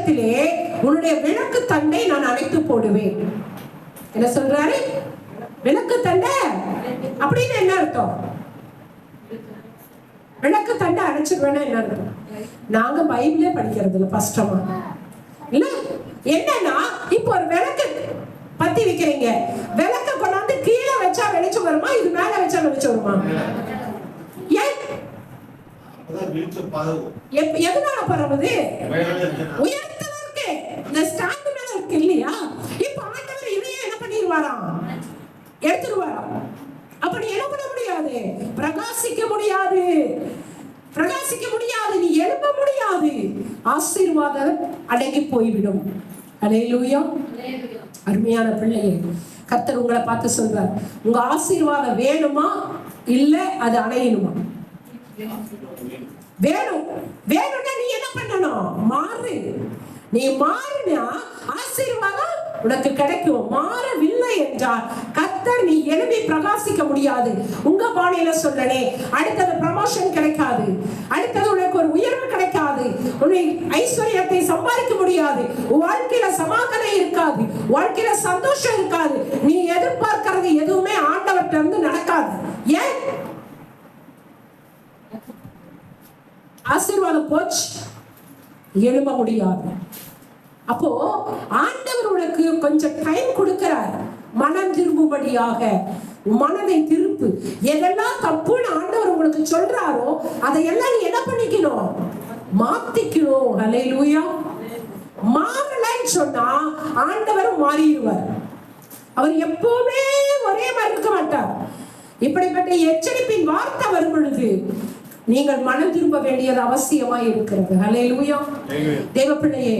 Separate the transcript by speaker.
Speaker 1: பட்சத்திலே உன்னுடைய விளக்கு தண்டை நான் அணைத்து போடுவேன். என்ன சொல்றாரு? விளக்கு தண்டை அப்படின்னு என்ன அர்த்தம்? விளக்கு தண்டை அணைச்சிருவேன்னா என்ன அர்த்தம்? நாங்க பைபிளே படிக்கிறது இல்ல கஷ்டமா இல்ல. என்னன்னா இப்போ ஒரு விளக்கு பத்தி வைக்கிறீங்க, விளக்க கொண்டாந்து கீழே வச்சா வெளிச்சம் வருமா, இது மேல வச்சா வெளிச்சம் வருமா? ஏன் எதனால பரவுது? உயரத்துல இருக்கு, இந்த ஸ்டாண்ட் மேல இருக்கு இல்லையா? இப்ப ஆண்டவர் இதையே என்ன பண்ணிடுவாராம்? எடுத்துருவாராம். அப்படி என்ன பண்ண முடியாது? பிரகாசிக்க முடியாது, பிரகாசிக்க முடியாது, நீ எழுப்ப முடியாது. ஆசீர்வாதம் அடங்கி போய்விடும். அல்லேலூயா. அருமையான பிள்ளையே, கர்த்தர் உங்களை பார்த்து சொல்றார், உங்க ஆசீர்வாதம் வேணுமா இல்ல அது அணையணுமா? வேணும். வேணும்னா நீ என்ன பண்ணணும்? மாறு. நீ மாறினா ஆசீர்வாதம் உனக்கு கிடைக்கும். மாறவில்லை என்றால் கர்த்தர் நீ எழுப்பி பிரகாசிக்க முடியாது. உங்க பாணியில சொல்லனே, அடுத்தது ப்ரமோஷன் கிடைக்காது, அடுத்தது உனக்கு ஒரு உயர்வு கிடைக்காது, உன்னை ஐஸ்வர்யத்தை சம்பாதிக்க முடியாது, வாழ்க்கையில சமாதானம் இருக்காது, வாழ்க்கையில சந்தோஷம் இருக்காது. நீ எதிர்பார்க்கிறது எதுவுமே ஆண்டவர்கிட்ட இருந்து நடக்காது. ஏன்? ஆசீர்வாதம் போச்சு, எழும்ப முடியாது. அப்போ ஆண்டவர் உனக்கு கொஞ்சம் டைம் கொடுக்கிறார், மனம் திரும்பும்படியாக. மனதை திருப்பு. எதெல்லாம் தப்புன்னு ஆண்டவர் உங்களுக்கு சொல்றாரோ அதையெல்லாம் நீ என்ன பண்ணிக்கணும்? மாத்திக்கணும். அல்லேலூயா. மாறலைன்னு சொன்னா ஆண்டவர் மாறிடுவார். அவர் எப்பவுமே ஒரே மாதிரி இருக்க மாட்டார். இப்படிப்பட்ட எச்சரிப்பின் வார்த்தை வரும் பொழுது நீங்கள் மனம் திரும்ப வேண்டியது அவசியமாய் இருக்கிறது. அல்லேலூயா. தேவ பிள்ளையே,